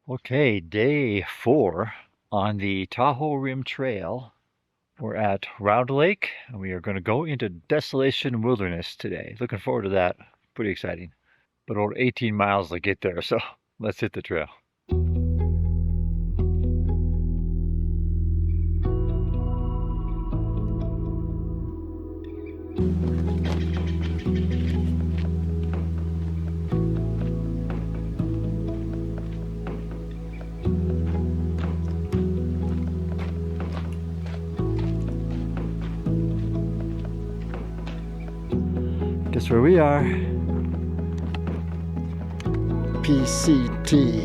Okay, day 4 on the Tahoe Rim Trail. We're at Round Lake, and we are going to go into Desolation Wilderness today. Looking forward to that. Pretty exciting. But over 18 miles to get there, so let's hit the trail. Guess where we are? PCT.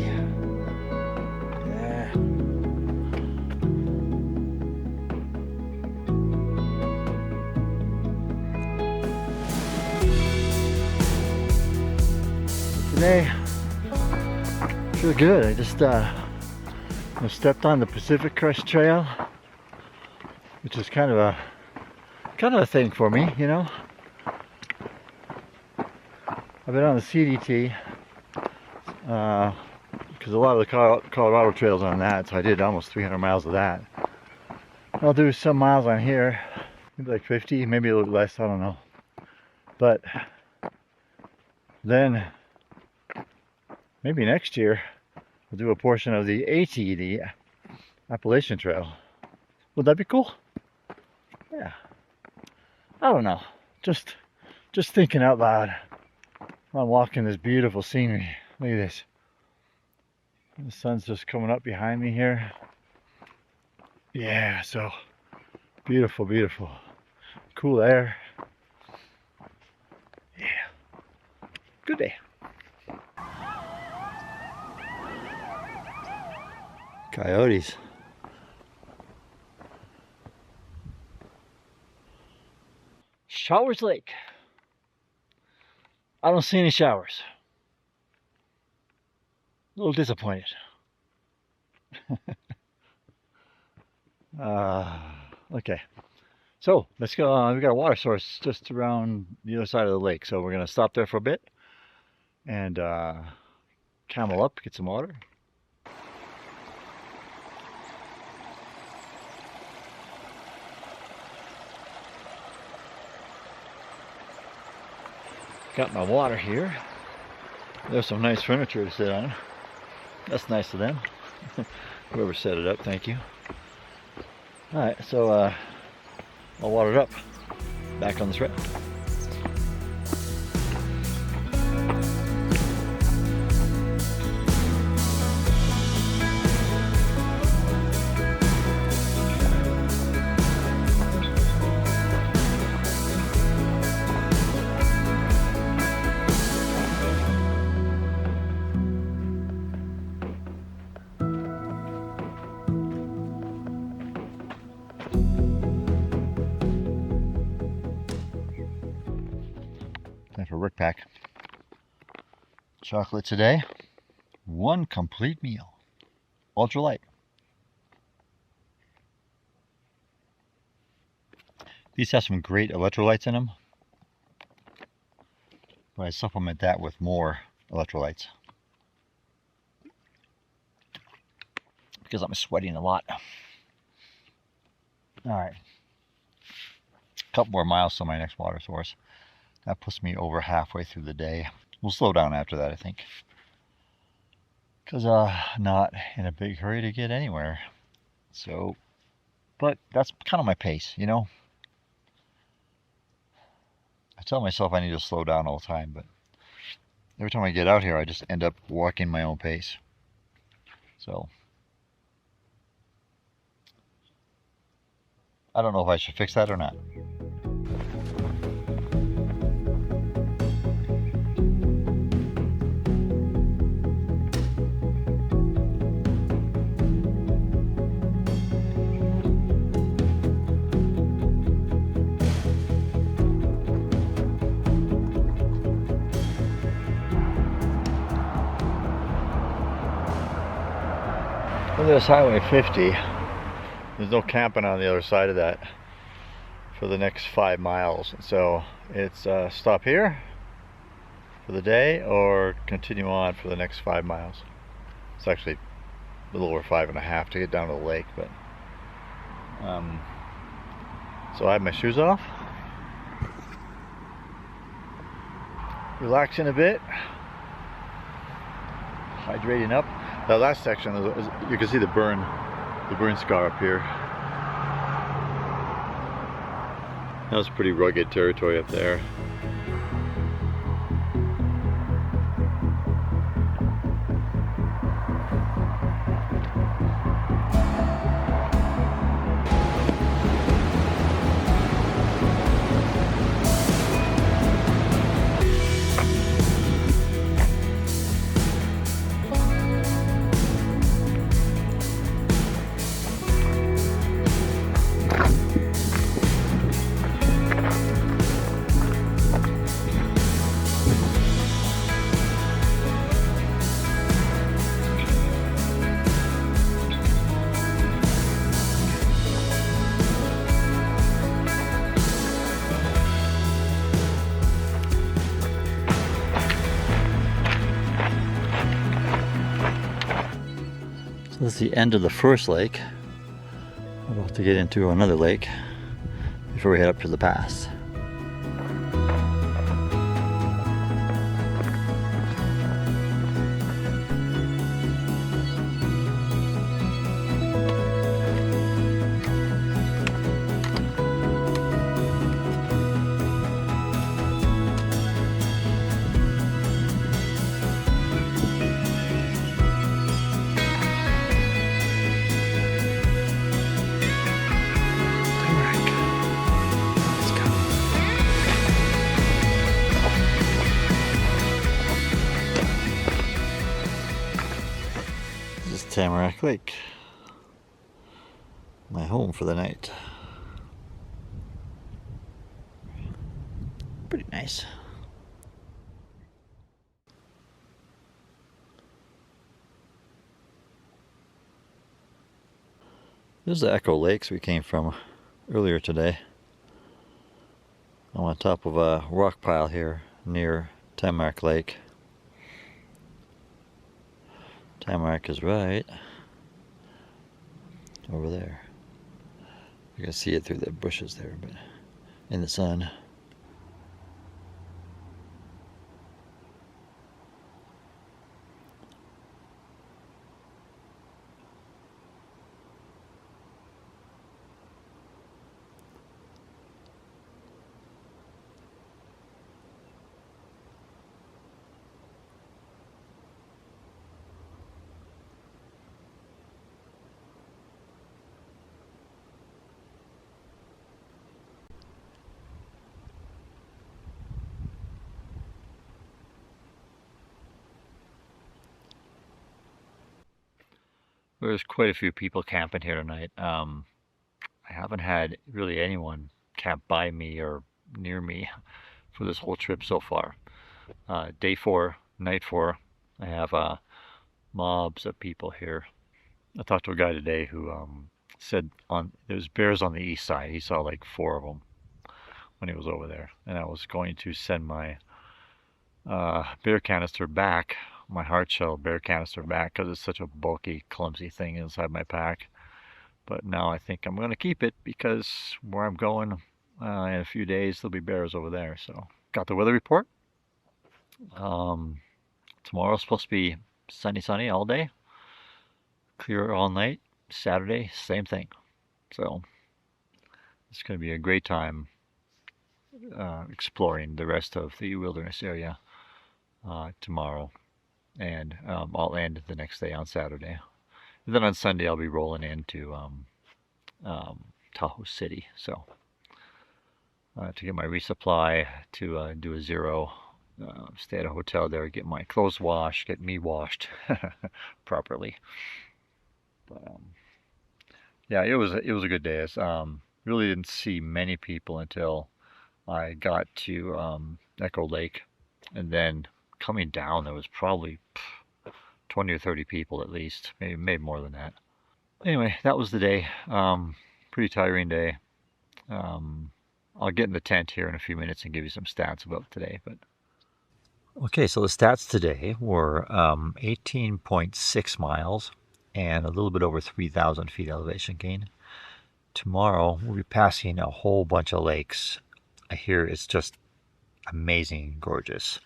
Yeah. Today, feel good. I just stepped on the Pacific Crest Trail, which is kind of a thing for me, you know. I've been on the CDT because a lot of the Colorado trails on that, so I did almost 300 miles of that. I'll do some miles on here, maybe like 50, maybe a little less, I don't know. But then maybe next year we'll do a portion of the AT, the Appalachian Trail. Would that be cool? Yeah. I don't know. Just thinking out loud. I'm walking this beautiful scenery. Look at this. The sun's just coming up behind me here. Yeah, so beautiful, beautiful. Cool air. Yeah. Good day. Coyotes. Showers Lake. I don't see any showers. A little disappointed. Okay. So let's go. We got a water source just around the other side of the lake. So we're going to stop there for a bit and camel up, get some water. Got my water here. There's some nice furniture to sit on. That's nice of them. Whoever set it up, thank you. Alright, so I'll water it up. Back on the trail. Time for Rick Pack. Chocolate today. One complete meal. Ultra light. These have some great electrolytes in them, but I supplement that with more electrolytes because I'm sweating a lot. Alright. A couple more miles to my next water source. That puts me over halfway through the day. We'll slow down after that, I think. Because not in a big hurry to get anywhere. So, but that's kind of my pace, you know. I tell myself I need to slow down all the time, but every time I get out here, I just end up walking my own pace. So, I don't know if I should fix that or not. Well, there's Highway 50. There's no camping on the other side of that for the next 5 miles. So it's stop here for the day or continue on for the next 5 miles. It's actually a little over 5.5 to get down to the lake, but so I have my shoes off, relaxing a bit, hydrating up. That last section, you can see the burn scar up here. That was pretty rugged territory up there. This is the end of the first lake. We're about to get into another lake before we head up to the pass. Tamarack Lake, my home for the night. Pretty nice. This is the Echo Lakes we came from earlier today. I'm on top of a rock pile here near Tamarack Lake. Tamarack is right over there. You can see it through the bushes there, but in the sun. There's quite a few people camping here tonight. I haven't had really anyone camp by me or near me for this whole trip so far. Day 4, night 4, I have mobs of people here. I talked to a guy today who said there's bears on the east side. He saw like 4 of them when he was over there, and I was going to send my bear canister back, my hard shell bear canister back, because it's such a bulky, clumsy thing inside my pack. But now I think I'm going to keep it because where I'm going in a few days there'll be bears over there. So got the weather report. Tomorrow's supposed to be sunny all day, clear all night. Saturday, same thing. So it's going to be a great time exploring the rest of the wilderness area tomorrow, and I'll end the next day on Saturday. And then on Sunday I'll be rolling into Tahoe City, so to get my resupply, to do a zero, stay at a hotel there, get my clothes washed, get me washed properly. But yeah, it was a good day. Really didn't see many people until I got to Echo Lake, and then coming down there was probably 20 or 30 people at least, maybe more than that. Anyway, that was the day. Pretty tiring day. I'll get in the tent here in a few minutes and give you some stats about today. But okay, so the stats today were 18.6 miles, and a little bit over 3,000 feet elevation gain. Tomorrow we'll be passing a whole bunch of lakes. I hear it's just amazing and gorgeous.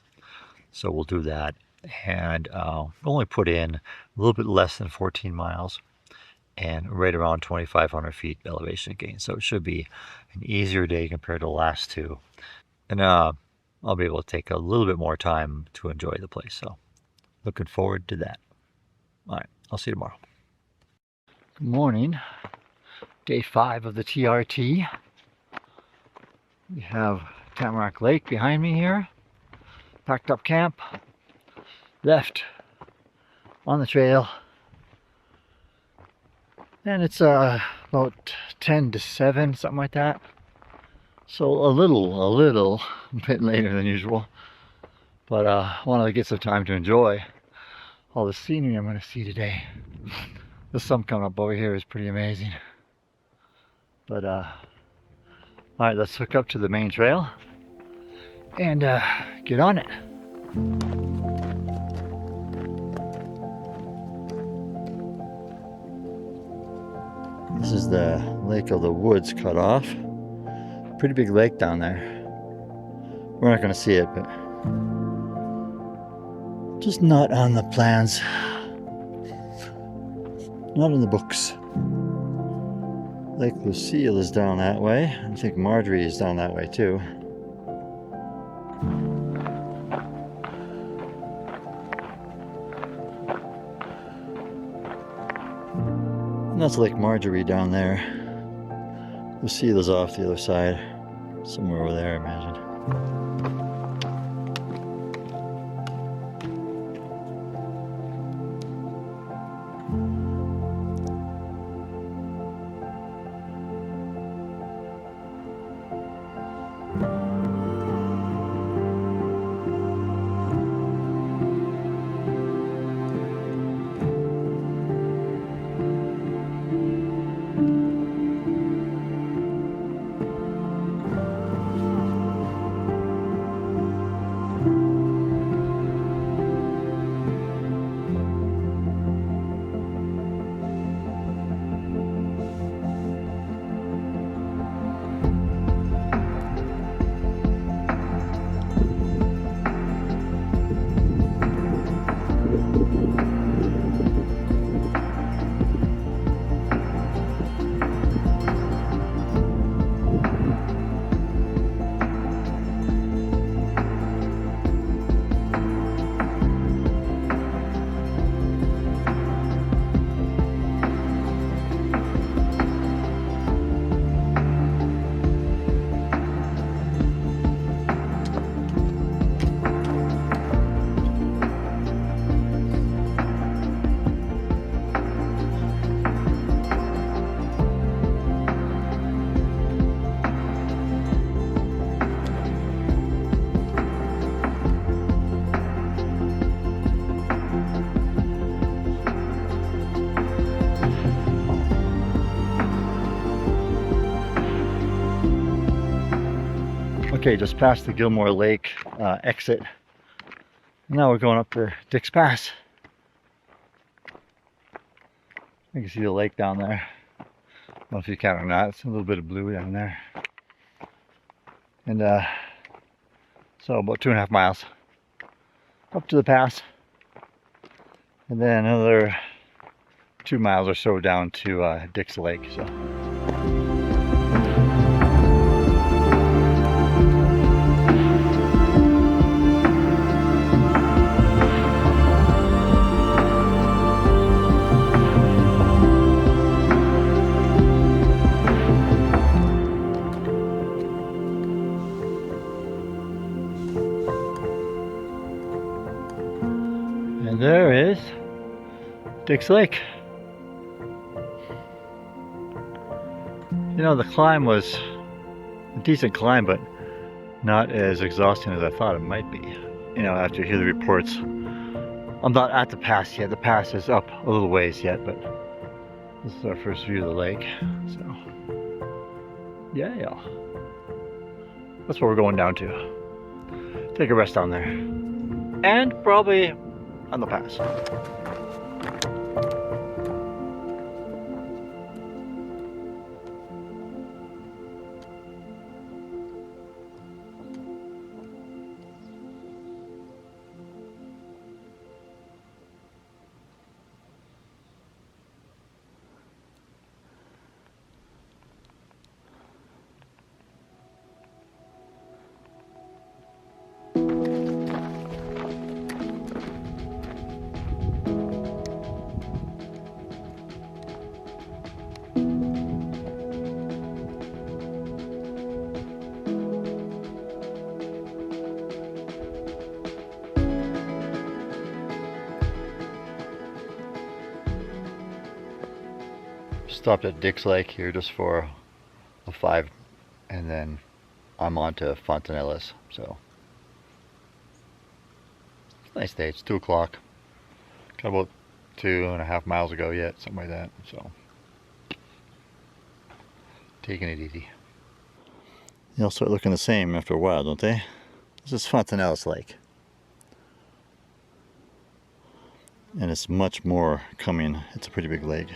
So we'll do that, and we'll only put in a little bit less than 14 miles and right around 2,500 feet elevation gain. So it should be an easier day compared to the last two. And I'll be able to take a little bit more time to enjoy the place. So looking forward to that. All right, I'll see you tomorrow. Good morning. Day 5 of the TRT. We have Tamarack Lake behind me here. Packed up camp. Left on the trail. And it's about 10 to 7, something like that. So a little bit later than usual. But I wanted to get some time to enjoy all the scenery I'm going to see today. The sun coming up over here is pretty amazing. But alright, let's hook up to the main trail and get on it. This is the Lake of the Woods cut off. Pretty big lake down there. We're not going to see it, but just not on the plans. Not in the books. Lake Lucille is down that way. I think Marjorie is down that way too. And that's Lake Marjorie down there. Lucille is off the other side. Somewhere over there, I imagine. Okay, just past the Gilmore Lake exit. Now we're going up to Dick's Pass. You can see the lake down there. I don't know if you can or not. It's a little bit of blue down there. And so about 2.5 miles up to the pass. And then another 2 miles or so down to Dick's Lake. So. And there is Dick's Lake. You know, the climb was a decent climb, but not as exhausting as I thought it might be. You know, after you hear the reports. I'm not at the pass yet. The pass is up a little ways yet, but this is our first view of the lake. So, yeah. That's what we're going down to. Take a rest down there. And probably on the pass. Stopped at Dick's Lake here just for a 5, and then I'm on to Fontanellas. So it's a nice day. It's 2 o'clock. Got about 2.5 miles to go yet, something like that. So taking it easy. They'll start looking the same after a while, don't they? This is Fontanellas Lake. And it's much more coming. It's a pretty big lake.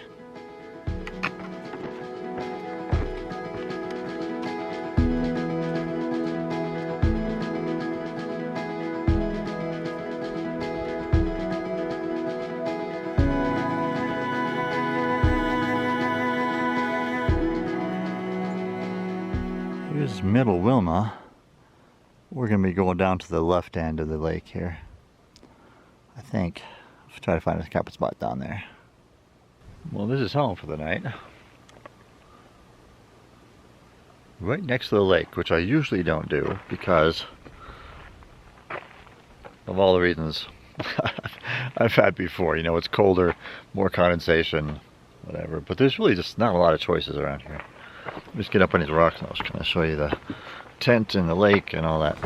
Here's Middle Wilma. We're going to be going down to the left end of the lake here. I think. I'll try to find a camping spot down there. Well, this is home for the night. Right next to the lake, which I usually don't do because of all the reasons I've had before. You know, it's colder, more condensation, whatever. But there's really just not a lot of choices around here. Just get up on these rocks and I was going to show you the tent and the lake and all that.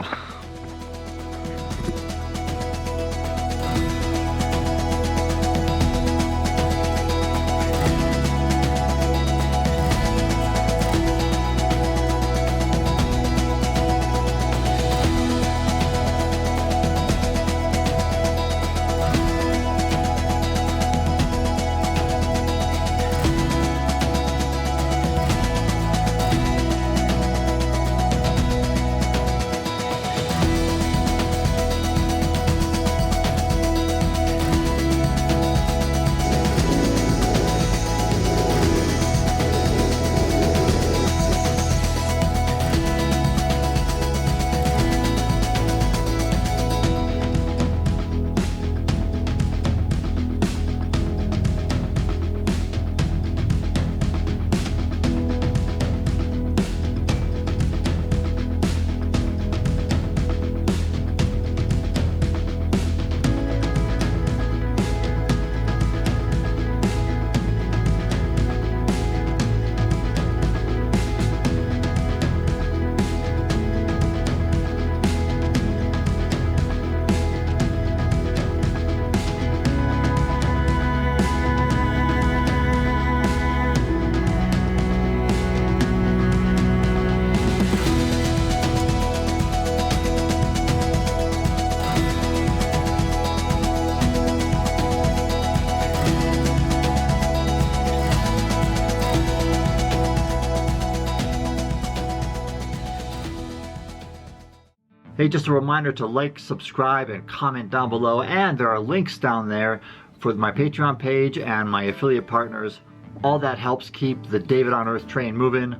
Hey, just a reminder to like, subscribe, and comment down below. And there are links down there for my Patreon page and my affiliate partners. All that helps keep the David on Earth train moving.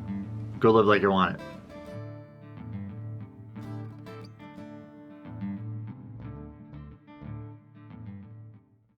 Go live like you want it.